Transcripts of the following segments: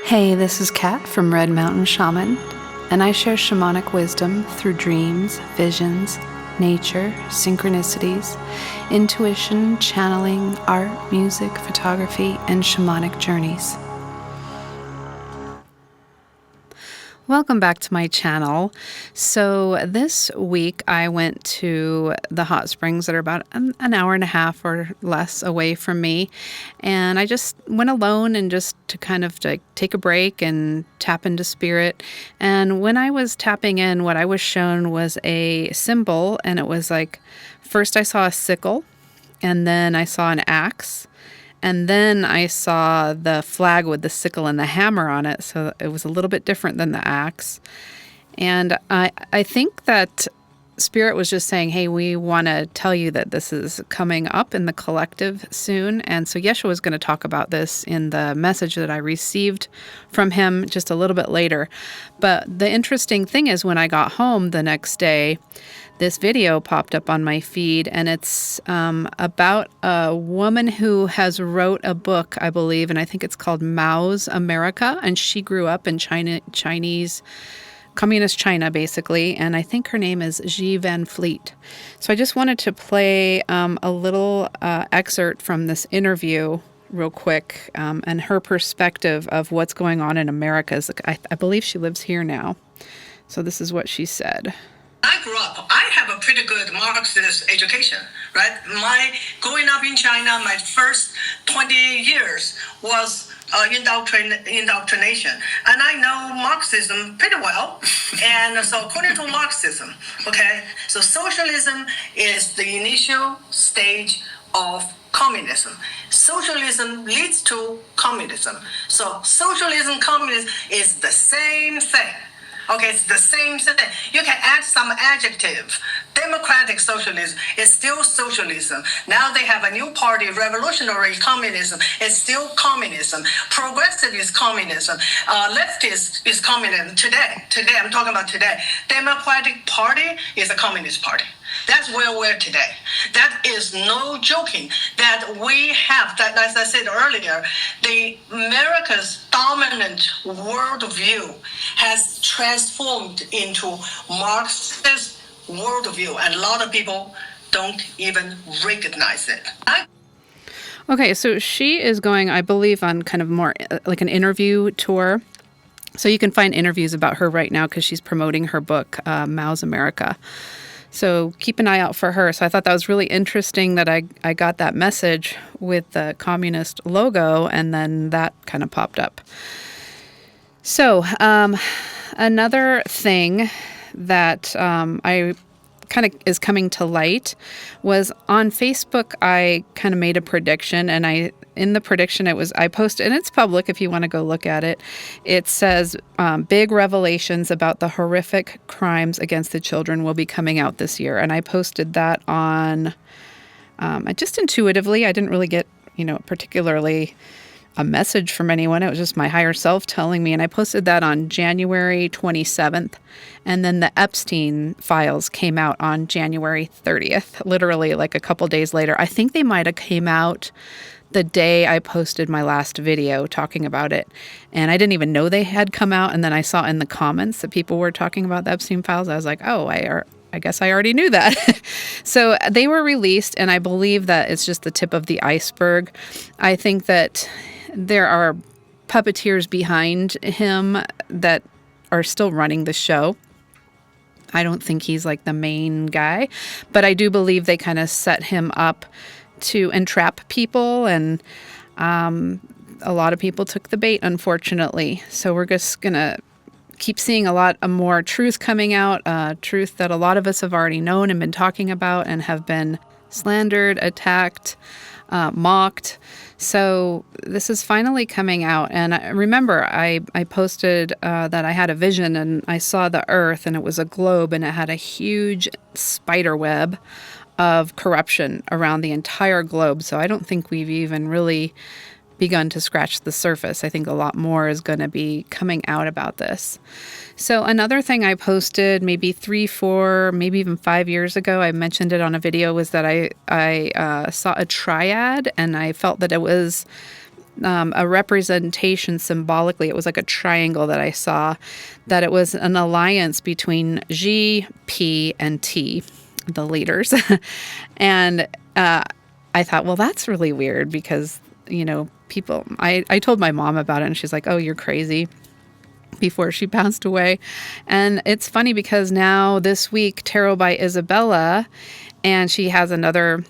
Hey, this is Kat from Red Mountain Shaman, and I share shamanic wisdom through dreams, visions, nature, synchronicities, intuition, channeling, art, music, photography, and shamanic journeys. Welcome back to my channel. So this week I went to the hot springs that are about an hour and a half or less away from me. And I just went alone and just to kind of like take a break and tap into spirit. And when I was tapping in, what I was shown was a symbol. And it was like, first I saw a sickle, and then I saw an axe. And then I saw the flag with the sickle and the hammer on it, so it was a little bit different than the axe. And I think that Spirit was just saying, hey, we want to tell you that this is coming up in the collective soon. And so Yeshua was going to talk about this in the message that I received from him just a little bit later. But the interesting thing is when I got home the next day, this video popped up on my feed, and it's about a woman who has wrote a book, I believe, and I think it's called Mao's America, and she grew up in Chinese, communist China, basically, and I think her name is Xi Van Fleet. So I just wanted to play a little excerpt from this interview real quick, and her perspective of what's going on in America. I believe she lives here now. So this is what she said. I grew up, I have a pretty good Marxist education, right? My growing up in China, my first 20 years was indoctrination. And I know Marxism pretty well. And so according to Marxism, okay, so socialism is the initial stage of communism. Socialism leads to communism. So socialism, communism is the same thing. Okay, it's the same thing. You can add some adjective. Democratic socialism is still socialism. Now they have a new party, revolutionary communism. It's still communism. Progressive is communism. Leftist is communism. Today, I'm talking about today. Democratic Party is a communist party. That's where we're today. That is no joking. That we have, that, as I said earlier, the America's dominant worldview has transformed into Marxist worldview, and a lot of people don't even recognize it. Okay, so she is going, I believe, on kind of more like an interview tour. So you can find interviews about her right now because she's promoting her book, Mao's America. So keep an eye out for her. So I thought that was really interesting that I got that message with the communist logo, and then that kind of popped up. So another thing that I kind of is coming to light was on Facebook. I kind of made a prediction, and in the prediction I posted, and it's public if you want to go look at it. It says big revelations about the horrific crimes against the children will be coming out this year, and I posted that on just intuitively. I didn't really get particularly a message from anyone. It was just my higher self telling me. And I posted that on January 27th. And then the Epstein files came out on January 30th, literally like a couple days later. I think they might have came out the day I posted my last video talking about it. And I didn't even know they had come out. And then I saw in the comments that people were talking about the Epstein files. I was like, oh, I guess I already knew that. So they were released, and I believe that it's just the tip of the iceberg. I think that there are puppeteers behind him that are still running the show. I don't think he's like the main guy, but I do believe they kind of set him up to entrap people, and a lot of people took the bait, unfortunately. So we're just going to keep seeing a lot more truth coming out, truth that a lot of us have already known and been talking about and have been slandered, attacked, mocked. So this is finally coming out. And remember, I posted that I had a vision, and I saw the earth, and it was a globe, and it had a huge spider web of corruption around the entire globe. So I don't think we've even really begun to scratch the surface. I think a lot more is going to be coming out about this. So another thing I posted maybe 3, 4, maybe even 5 years ago, I mentioned it on a video, was that I saw a triad, and I felt that it was a representation symbolically. It was like a triangle that I saw, that it was an alliance between Xi, P, and T, the leaders. And I thought, well, that's really weird because, people, I told my mom about it and she's like, oh, you're crazy, before she passed away. And it's funny because now this week, Tarot by Isabella, and she has another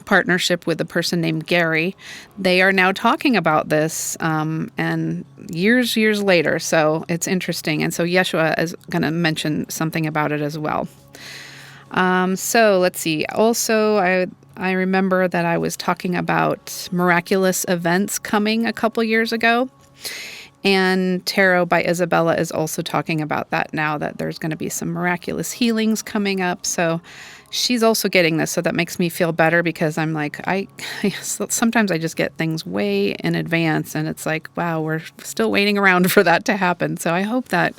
partnership with a person named Gary. They are now talking about this, and years later. So it's interesting. And so Yeshua is going to mention something about it as well. So let's see. Also, I remember that I was talking about miraculous events coming a couple years ago. And Tarot by Isabella is also talking about that now, that there's going to be some miraculous healings coming up. So she's also getting this. So that makes me feel better because I'm like, sometimes I just get things way in advance and it's like, wow, we're still waiting around for that to happen. So I hope that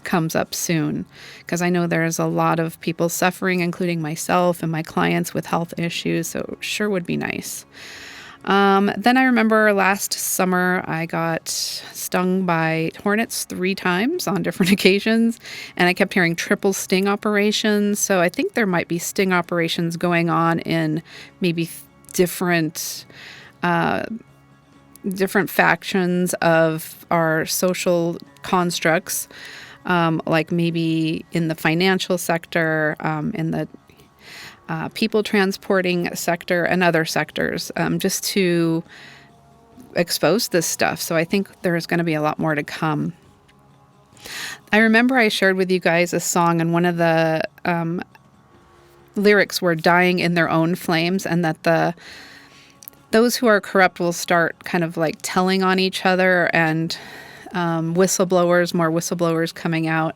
comes up soon because I know there's a lot of people suffering, including myself and my clients with health issues. So it sure would be nice. Then I remember last summer I got stung by hornets 3 times on different occasions, and I kept hearing triple sting operations. So I think there might be sting operations going on in maybe different factions of our social constructs, like maybe in the financial sector, in the people transporting sector and other sectors, just to expose this stuff. So I think there's going to be a lot more to come. I remember I shared with you guys a song, and one of the lyrics were dying in their own flames, and that those who are corrupt will start kind of like telling on each other, and more whistleblowers coming out.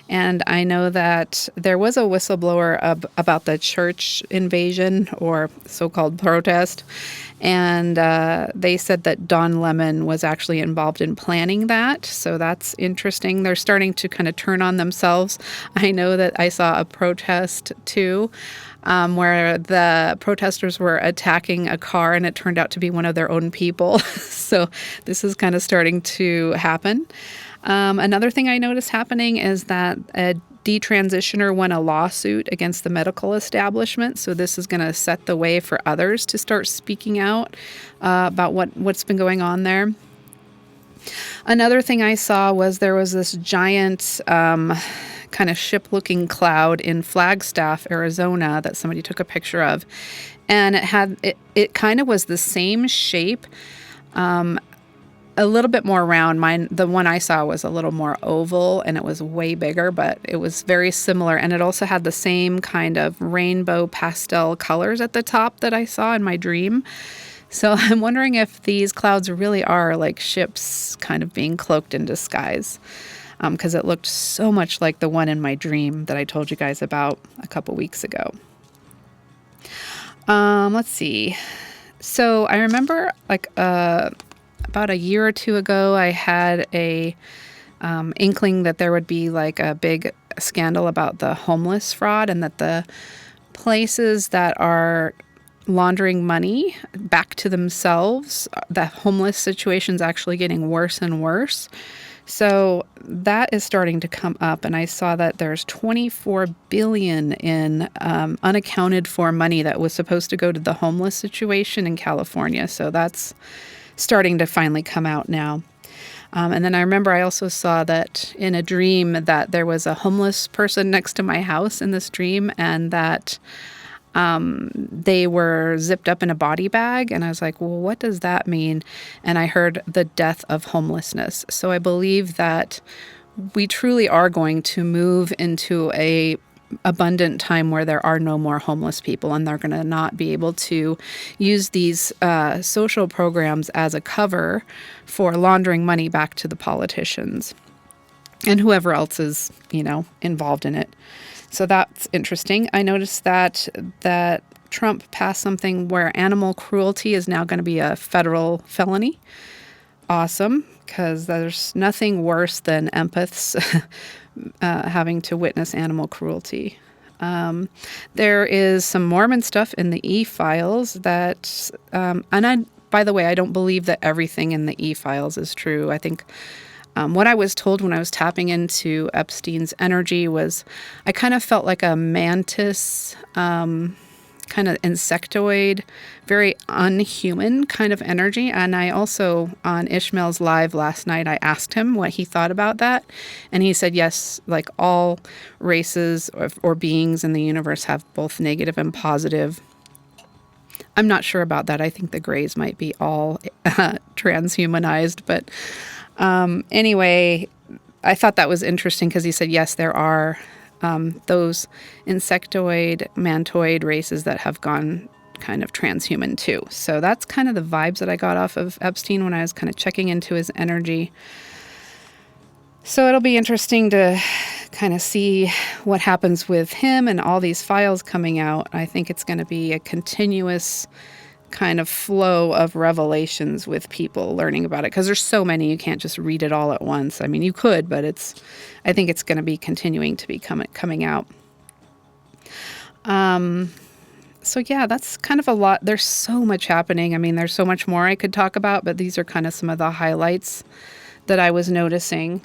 And I know that there was a whistleblower about the church invasion or so-called protest. And they said that Don Lemon was actually involved in planning that. So that's interesting. They're starting to kind of turn on themselves. I know that I saw a protest too, where the protesters were attacking a car and it turned out to be one of their own people. So this is kind of starting to happen. Another thing I noticed happening is that a detransitioner won a lawsuit against the medical establishment. So this is going to set the way for others to start speaking out about what's been going on there. Another thing I saw was there was this giant kind of ship-looking cloud in Flagstaff, Arizona, that somebody took a picture of, and it kind of was the same shape, a little bit more round. The one I saw was a little more oval, and it was way bigger, but it was very similar, and it also had the same kind of rainbow pastel colors at the top that I saw in my dream. So I'm wondering if these clouds really are like ships kind of being cloaked in disguise. Because it looked so much like the one in my dream that I told you guys about a couple weeks ago. Let's see. So I remember about a year or two ago, I had a inkling that there would be like a big scandal about the homeless fraud, and that the places that are laundering money back to themselves, the homeless situation's actually getting worse and worse. So that is starting to come up, and I saw that there's $24 billion in unaccounted for money that was supposed to go to the homeless situation in California. So that's starting to finally come out now. And then I remember I also saw that in a dream that there was a homeless person next to my house in this dream, and that they were zipped up in a body bag. And I was like, well, what does that mean? And I heard the death of homelessness. So I believe that we truly are going to move into a abundant time where there are no more homeless people, and they're going to not be able to use these social programs as a cover for laundering money back to the politicians and whoever else is, involved in it. So that's interesting. I noticed that Trump passed something where animal cruelty is now going to be a federal felony. Awesome, because there's nothing worse than empaths having to witness animal cruelty. There is some Mormon stuff in the e-files that, and by the way, I don't believe that everything in the e-files is true. I think what I was told when I was tapping into Epstein's energy was I kind of felt like a mantis, kind of insectoid, very unhuman kind of energy. And I also, on Ishmael's live last night, I asked him what he thought about that. And he said, yes, like all races or beings in the universe have both negative and positive. I'm not sure about that. I think the Greys might be all transhumanized. But anyway, I thought that was interesting because he said, yes, there are those insectoid, mantoid races that have gone kind of transhuman too. So that's kind of the vibes that I got off of Epstein when I was kind of checking into his energy. So it'll be interesting to kind of see what happens with him and all these files coming out. I think it's going to be a continuous kind of flow of revelations with people learning about it because there's so many, you can't just read it all at once. I mean, you could, but I think it's going to be continuing to be coming out. So yeah, that's kind of a lot. There's so much happening. I mean, there's so much more I could talk about, but these are kind of some of the highlights that I was noticing.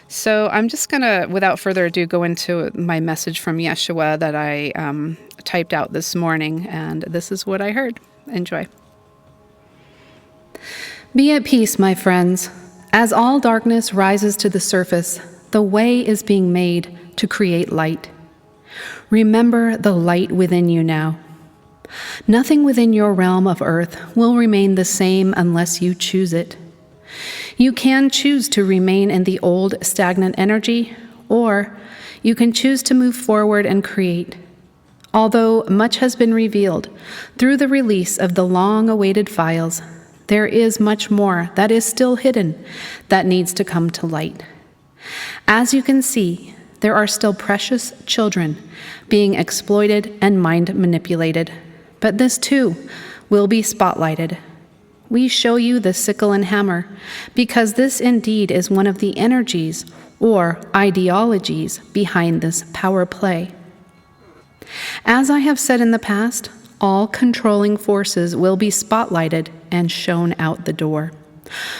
So I'm just going to, without further ado, go into my message from Yeshua that I typed out this morning, and this is what I heard. Enjoy. Be at peace, my friends. As all darkness rises to the surface, the way is being made to create light. Remember the light within you now. Nothing within your realm of earth will remain the same unless you choose it. You can choose to remain in the old stagnant energy, or you can choose to move forward and create. Although much has been revealed through the release of the long-awaited files, there is much more that is still hidden that needs to come to light. As you can see, there are still precious children being exploited and mind manipulated, but this too will be spotlighted. We show you the sickle and hammer because this indeed is one of the energies or ideologies behind this power play. As I have said in the past, all controlling forces will be spotlighted and shown out the door.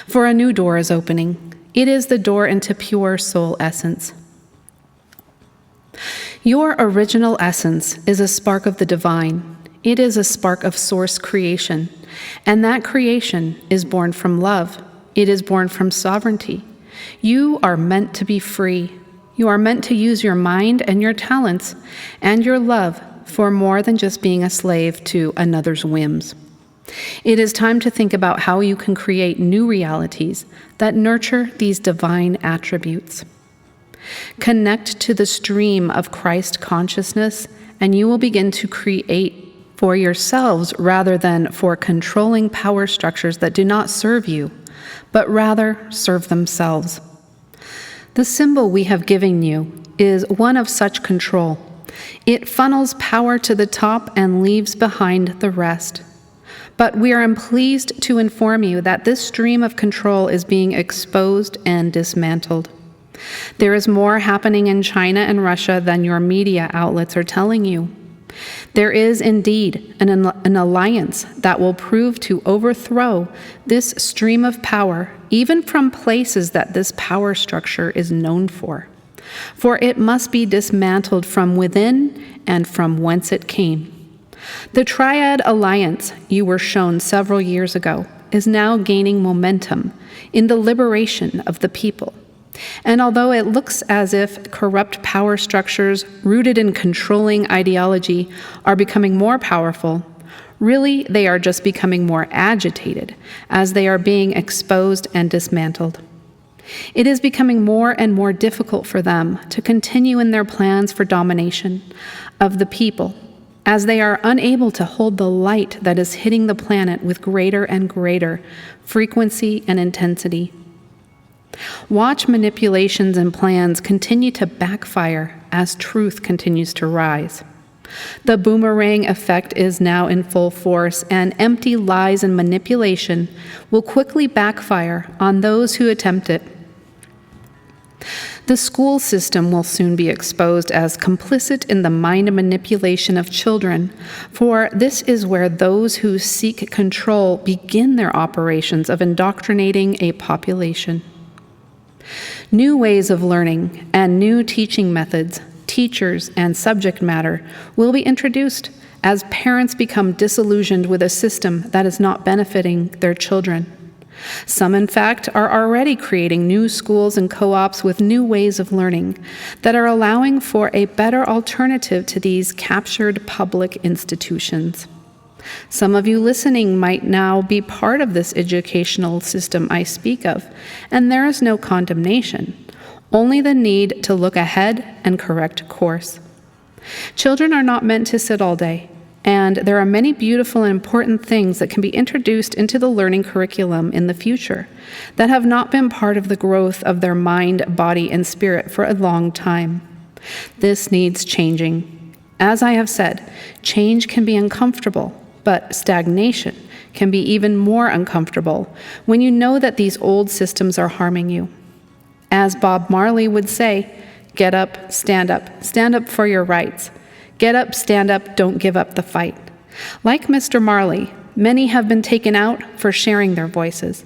For a new door is opening. It is the door into pure soul essence. Your original essence is a spark of the divine. It is a spark of source creation, and that creation is born from love. It is born from sovereignty. You are meant to be free. You are meant to use your mind and your talents and your love for more than just being a slave to another's whims. It is time to think about how you can create new realities that nurture these divine attributes. Connect to the stream of Christ consciousness, and you will begin to create for yourselves rather than for controlling power structures that do not serve you, but rather serve themselves. The symbol we have given you is one of such control. It funnels power to the top and leaves behind the rest. But we are pleased to inform you that this stream of control is being exposed and dismantled. There is more happening in China and Russia than your media outlets are telling you. There is indeed an alliance that will prove to overthrow this stream of power, even from places that this power structure is known for. For it must be dismantled from within and from whence it came. The Triad Alliance you were shown several years ago is now gaining momentum in the liberation of the people. And although it looks as if corrupt power structures rooted in controlling ideology are becoming more powerful, really they are just becoming more agitated as they are being exposed and dismantled. It is becoming more and more difficult for them to continue in their plans for domination of the people, as they are unable to hold the light that is hitting the planet with greater and greater frequency and intensity. Watch manipulations and plans continue to backfire as truth continues to rise. The boomerang effect is now in full force, and empty lies and manipulation will quickly backfire on those who attempt it. The school system will soon be exposed as complicit in the mind manipulation of children, for this is where those who seek control begin their operations of indoctrinating a population. New ways of learning and new teaching methods, teachers, and subject matter will be introduced as parents become disillusioned with a system that is not benefiting their children. Some, in fact, are already creating new schools and co-ops with new ways of learning that are allowing for a better alternative to these captured public institutions. Some of you listening might now be part of this educational system I speak of, and there is no condemnation, only the need to look ahead and correct course. Children are not meant to sit all day, and there are many beautiful and important things that can be introduced into the learning curriculum in the future that have not been part of the growth of their mind, body, and spirit for a long time. This needs changing. As I have said, change can be uncomfortable, but stagnation can be even more uncomfortable when you know that these old systems are harming you. As Bob Marley would say, get up, stand up for your rights. Get up, stand up, don't give up the fight. Like Mr. Marley, many have been taken out for sharing their voices.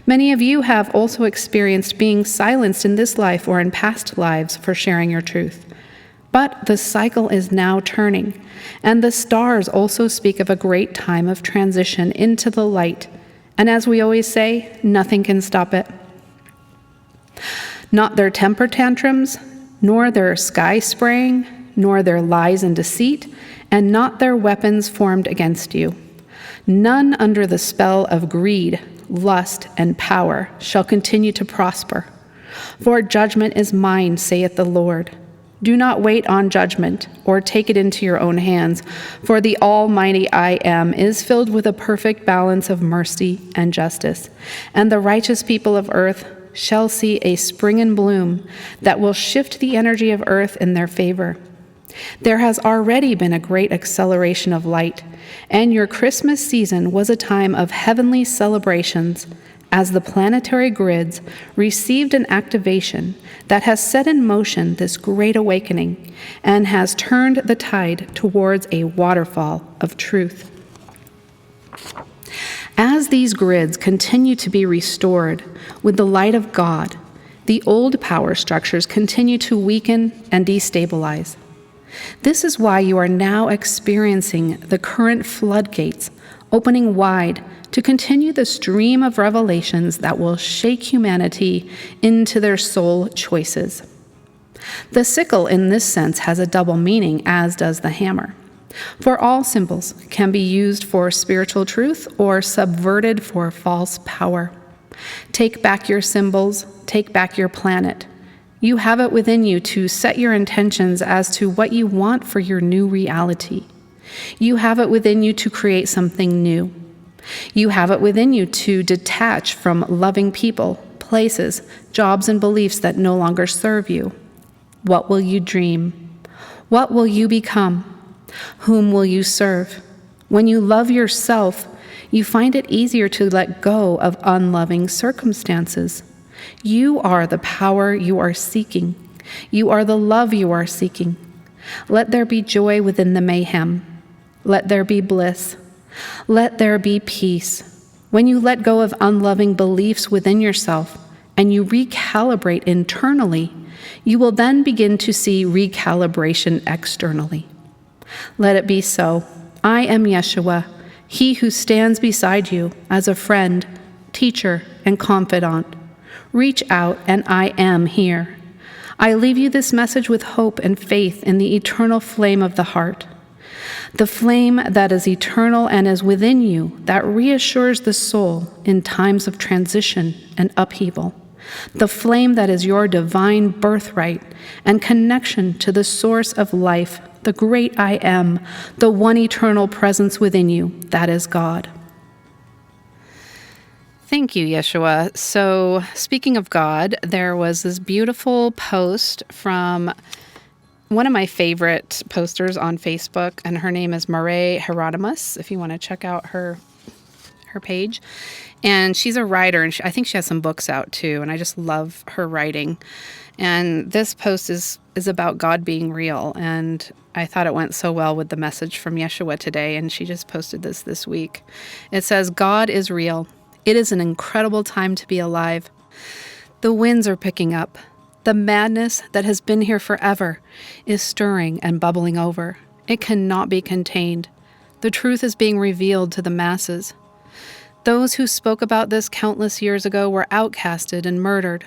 Many of you have also experienced being silenced in this life or in past lives for sharing your truth. But the cycle is now turning, and the stars also speak of a great time of transition into the light. And as we always say, nothing can stop it. Not their temper tantrums, nor their sky spraying, nor their lies and deceit, and not their weapons formed against you. None under the spell of greed, lust, and power shall continue to prosper. For judgment is mine, saith the Lord. Do not wait on judgment, or take it into your own hands, for the Almighty I Am is filled with a perfect balance of mercy and justice, and the righteous people of earth shall see a spring and bloom that will shift the energy of earth in their favor. There has already been a great acceleration of light, and your Christmas season was a time of heavenly celebrations as the planetary grids received an activation that has set in motion this great awakening and has turned the tide towards a waterfall of truth. As these grids continue to be restored with the light of God, the old power structures continue to weaken and destabilize. This is why you are now experiencing the current floodgates opening wide to continue the stream of revelations that will shake humanity into their soul choices. The sickle in this sense has a double meaning, as does the hammer. For all symbols can be used for spiritual truth or subverted for false power. Take back your symbols, take back your planet. You have it within you to set your intentions as to what you want for your new reality. You have it within you to create something new. You have it within you to detach from loving people, places, jobs, and beliefs that no longer serve you. What will you dream? What will you become? Whom will you serve? When you love yourself, you find it easier to let go of unloving circumstances. You are the power you are seeking. You are the love you are seeking. Let there be joy within the mayhem. Let there be bliss. Let there be peace. When you let go of unloving beliefs within yourself and you recalibrate internally, you will then begin to see recalibration externally. Let it be so. I am Yeshua, he who stands beside you as a friend, teacher, and confidant. Reach out, and I am here. I leave you this message with hope and faith in the eternal flame of the heart. The flame that is eternal and is within you, that reassures the soul in times of transition and upheaval. The flame that is your divine birthright and connection to the source of life, the great I Am, the one eternal presence within you, that is God. Thank you, Yeshua. So, speaking of God, there was this beautiful post from one of my favorite posters on Facebook, and her name is Marae Hieronymus. If you want to check out her her page. And she's a writer, and I think she has some books out too, and I just love her writing. And this post is about God being real, and I thought it went so well with the message from Yeshua today, and she just posted this week. It says, God is real. It is an incredible time to be alive. The winds are picking up. The madness that has been here forever is stirring and bubbling over. It cannot be contained. The truth is being revealed to the masses. Those who spoke about this countless years ago were outcasted and murdered.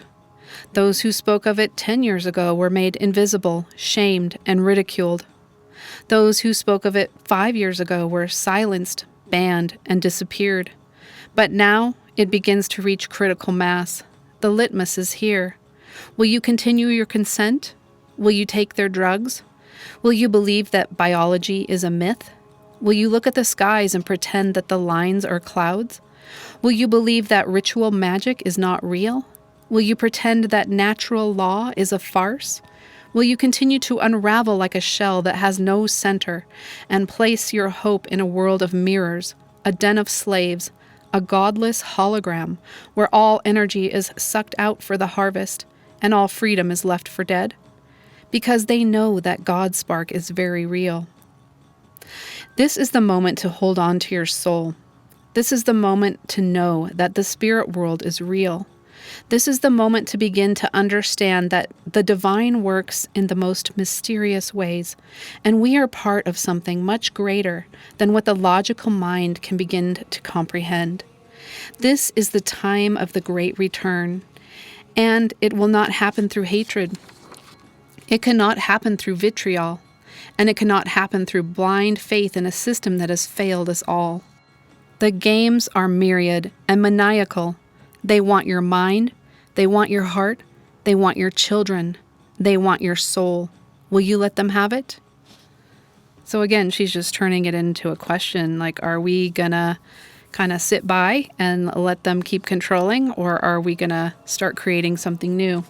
Those who spoke of it 10 years ago were made invisible, shamed, and ridiculed. Those who spoke of it 5 years ago were silenced, banned, and disappeared. But now it begins to reach critical mass. The litmus is here. Will you continue your consent? Will you take their drugs? Will you believe that biology is a myth? Will you look at the skies and pretend that the lines are clouds? Will you believe that ritual magic is not real? Will you pretend that natural law is a farce? Will you continue to unravel like a shell that has no center and place your hope in a world of mirrors, a den of slaves, a godless hologram where all energy is sucked out for the harvest and all freedom is left for dead? Because they know that God's spark is very real. This is the moment to hold on to your soul. This is the moment to know that the spirit world is real. This is the moment to begin to understand that the divine works in the most mysterious ways, and we are part of something much greater than what the logical mind can begin to comprehend. This is the time of the great return, and it will not happen through hatred. It cannot happen through vitriol, and it cannot happen through blind faith in a system that has failed us all. The games are myriad and maniacal. They want your mind, they want your heart, they want your children, they want your soul. Will you let them have it? So again, she's just turning it into a question, like, are we gonna kind of sit by and let them keep controlling, or are we gonna start creating something new?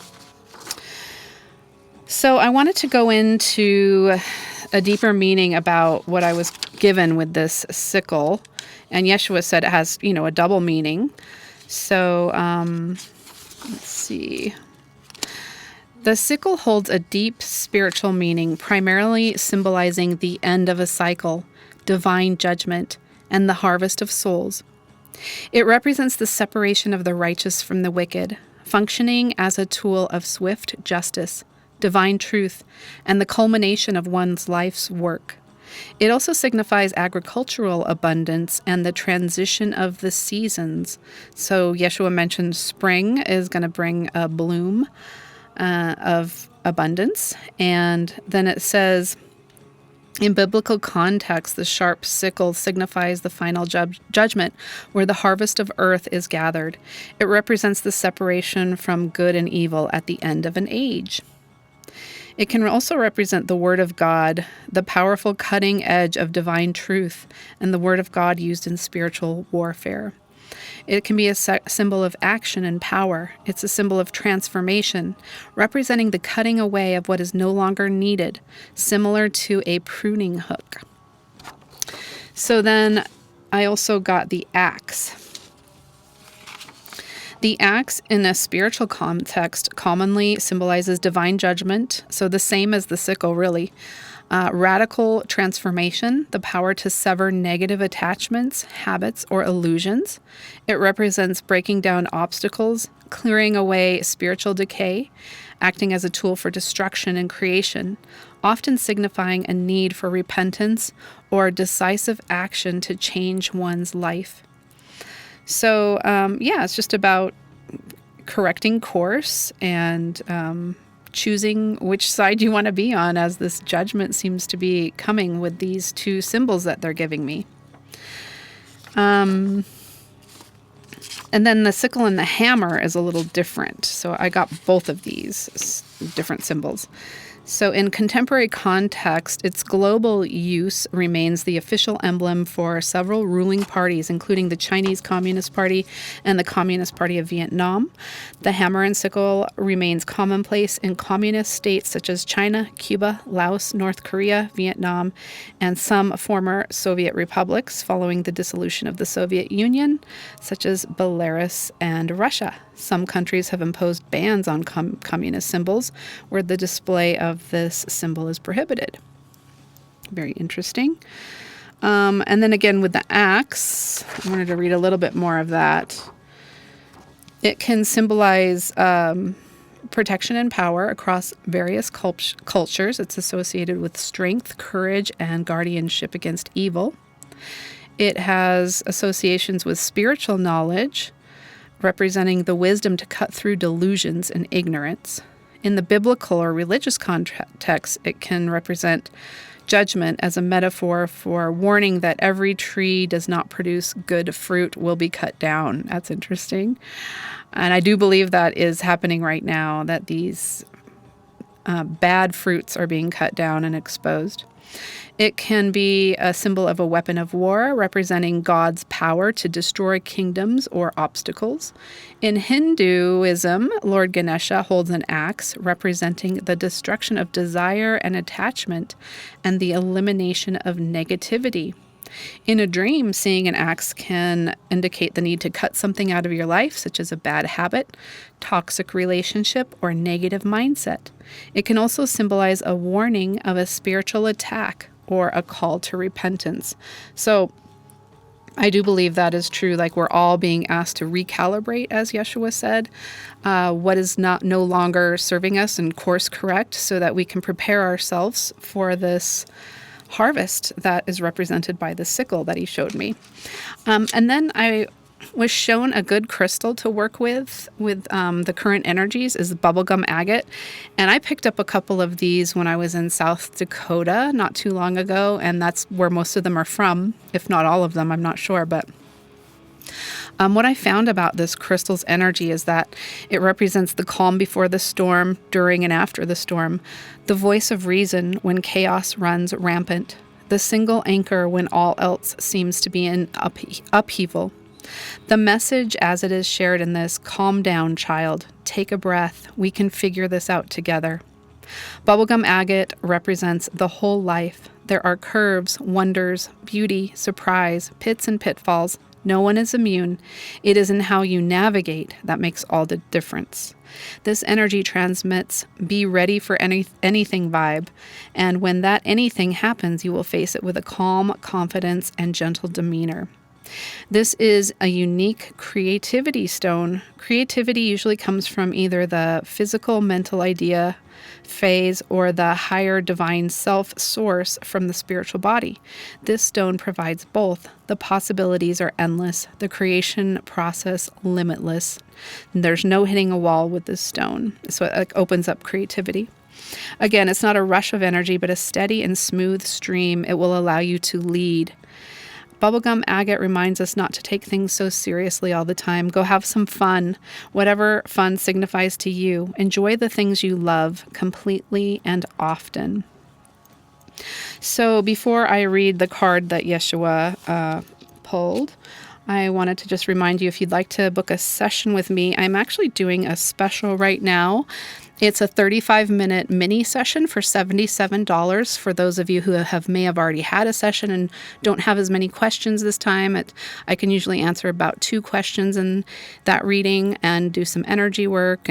So I wanted to go into a deeper meaning about what I was given with this sickle. And Yeshua said it has, a double meaning. So let's see. The sickle holds a deep spiritual meaning, primarily symbolizing the end of a cycle, divine judgment, and the harvest of souls. It represents the separation of the righteous from the wicked, functioning as a tool of swift justice, divine truth, and the culmination of one's life's work. It also signifies agricultural abundance and the transition of the seasons. So Yeshua mentioned spring is going to bring a bloom of abundance. And then it says, in biblical context, the sharp sickle signifies the final judgment where the harvest of earth is gathered. It represents the separation from good and evil at the end of an age. It can also represent the Word of God, the powerful cutting edge of divine truth, and the Word of God used in spiritual warfare. It can be a symbol of action and power. It's a symbol of transformation, representing the cutting away of what is no longer needed, similar to a pruning hook. So then I also got the axe. The axe, in a spiritual context, commonly symbolizes divine judgment, so the same as the sickle, really. Radical transformation, the power to sever negative attachments, habits, or illusions. It represents breaking down obstacles, clearing away spiritual decay, acting as a tool for destruction and creation, often signifying a need for repentance or decisive action to change one's life. So, it's just about correcting course and choosing which side you want to be on, as this judgment seems to be coming with these two symbols that they're giving me. And then the sickle and the hammer is a little different. So I got both of these different symbols. So in contemporary context, its global use remains the official emblem for several ruling parties, including the Chinese Communist Party and the Communist Party of Vietnam. The hammer and sickle remains commonplace in communist states such as China, Cuba, Laos, North Korea, Vietnam, and some former Soviet republics following the dissolution of the Soviet Union, such as Belarus and Russia. Some countries have imposed bans on communist symbols where the display of this symbol is prohibited. Very interesting. And then again with the axe, I wanted to read a little bit more of that. It can symbolize protection and power across various cultures. It's associated with strength, courage, and guardianship against evil. It has associations with spiritual knowledge, representing the wisdom to cut through delusions and ignorance. In the biblical or religious context, it can represent judgment as a metaphor for warning that every tree does not produce good fruit will be cut down. That's interesting. And I do believe that is happening right now, that these bad fruits are being cut down and exposed. It can be a symbol of a weapon of war, representing God's power to destroy kingdoms or obstacles. In Hinduism, Lord Ganesha holds an axe, representing the destruction of desire and attachment and the elimination of negativity. In a dream, seeing an axe can indicate the need to cut something out of your life, such as a bad habit, toxic relationship, or negative mindset. It can also symbolize a warning of a spiritual attack or a call to repentance. So I do believe that is true. Like, we're all being asked to recalibrate, as Yeshua said, what is no longer serving us and course correct, so that we can prepare ourselves for this harvest that is represented by the sickle that he showed me. And then I was shown a good crystal to work with the current energies is bubblegum agate. And I picked up a couple of these when I was in South Dakota not too long ago, and that's where most of them are from, if not all of them, I'm not sure. But what I found about this crystal's energy is that it represents the calm before the storm, during and after the storm, the voice of reason when chaos runs rampant, the single anchor when all else seems to be in upheaval. The message as it is shared in this: calm down, child, take a breath, we can figure this out together. Bubblegum agate represents the whole life. There are curves, wonders, beauty, surprise, pits and pitfalls. No one is immune. It is in how you navigate that makes all the difference. This energy transmits be ready for anything vibe, and when that anything happens, you will face it with a calm confidence and gentle demeanor. This is a unique creativity stone. Creativity usually comes from either the physical mental idea phase or the higher divine self source from the spiritual body. This stone provides both. The possibilities are endless, the creation process limitless. There's no hitting a wall with this stone. So it opens up creativity. Again, it's not a rush of energy, but a steady and smooth stream. It will allow you to lead. Bubblegum agate reminds us not to take things so seriously all the time. Go have some fun, whatever fun signifies to you. Enjoy the things you love completely and often. So before I read the card that Yeshua pulled, I wanted to just remind you, if you'd like to book a session with me, I'm actually doing a special right now. It's a 35-minute mini session for $77 for those of you who may have already had a session and don't have as many questions this time. I can usually answer about 2 questions in that reading and do some energy work,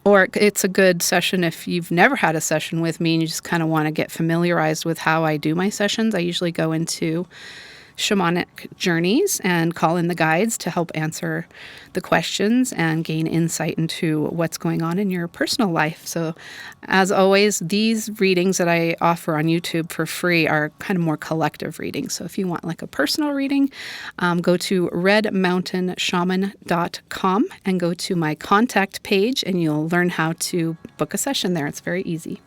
or it's a good session if you've never had a session with me and you just kind of want to get familiarized with how I do my sessions. I usually go into shamanic journeys and call in the guides to help answer the questions and gain insight into what's going on in your personal life. So as always, these readings that I offer on YouTube for free are kind of more collective readings. So if you want like a personal reading, go to redmountainshaman.com and go to my contact page, and you'll learn how to book a session there. It's very easy.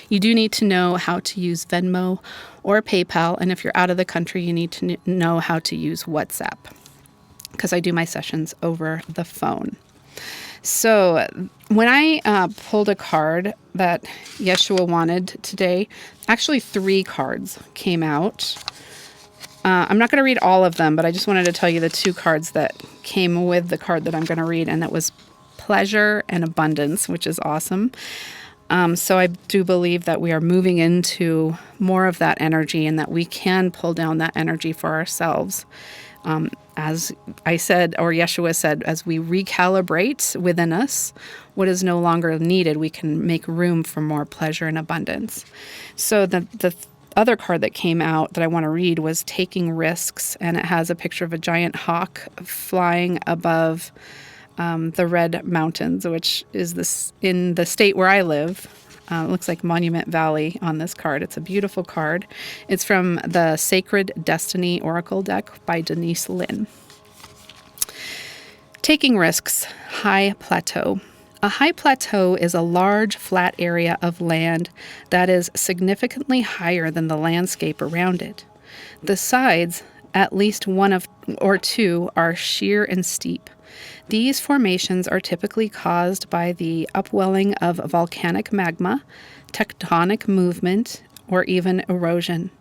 You do need to know how to use Venmo or PayPal, and if you're out of the country, you need to know how to use WhatsApp, because I do my sessions over the phone. So when I pulled a card that Yeshua wanted today, actually 3 cards came out. I'm not going to read all of them, but I just wanted to tell you the 2 cards that came with the card that I'm going to read, and that was pleasure and abundance, which is awesome. So I do believe that we are moving into more of that energy and that we can pull down that energy for ourselves. As I said, or Yeshua said, as we recalibrate within us what is no longer needed, we can make room for more pleasure and abundance. So the other card that came out that I want to read was Taking Risks, and it has a picture of a giant hawk flying above the Red Mountains, which is this in the state where I live. It looks like Monument Valley on this card. It's a beautiful card. It's from the Sacred Destiny Oracle deck by Denise Lynn. Taking Risks, High Plateau. A high plateau is a large, flat area of land that is significantly higher than the landscape around it. The sides, at least one of or two, are sheer and steep. These formations are typically caused by the upwelling of volcanic magma, tectonic movement, or even erosion.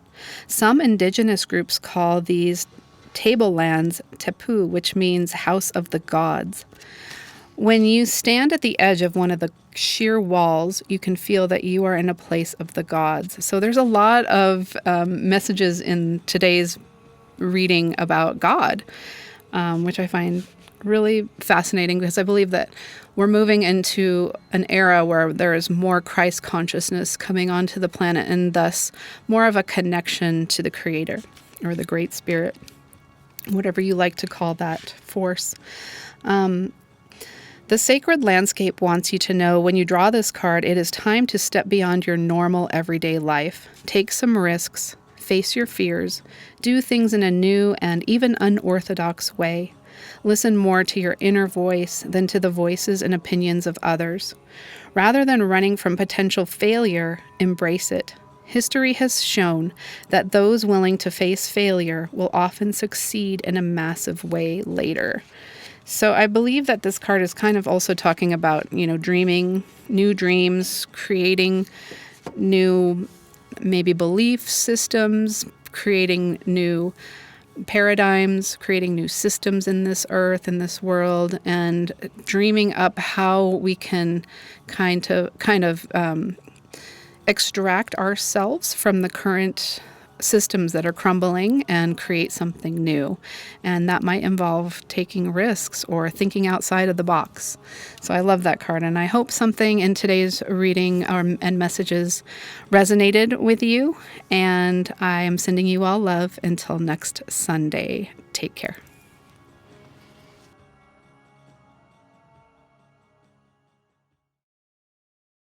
Some indigenous groups call these tablelands tepu, which means house of the gods. When you stand at the edge of one of the sheer walls, you can feel that you are in a place of the gods. So there's a lot of messages in today's reading about God, which I find really fascinating, because I believe that we're moving into an era where there is more Christ consciousness coming onto the planet, and thus more of a connection to the Creator or the Great Spirit, whatever you like to call that force. The sacred landscape wants you to know when you draw this card, it is time to step beyond your normal everyday life. Take some risks, face your fears, do things in a new and even unorthodox way. Listen more to your inner voice than to the voices and opinions of others. Rather than running from potential failure, embrace it. History has shown that those willing to face failure will often succeed in a massive way later. So I believe that this card is kind of also talking about, dreaming new dreams, creating new maybe belief systems, creating new paradigms, creating new systems in this earth, in this world, and dreaming up how we can kind of extract ourselves from the current systems that are crumbling and create something new. And that might involve taking risks or thinking outside of the box. So I love that card, and I hope something in today's reading and messages resonated with you. And I am sending you all love until next Sunday. Take care.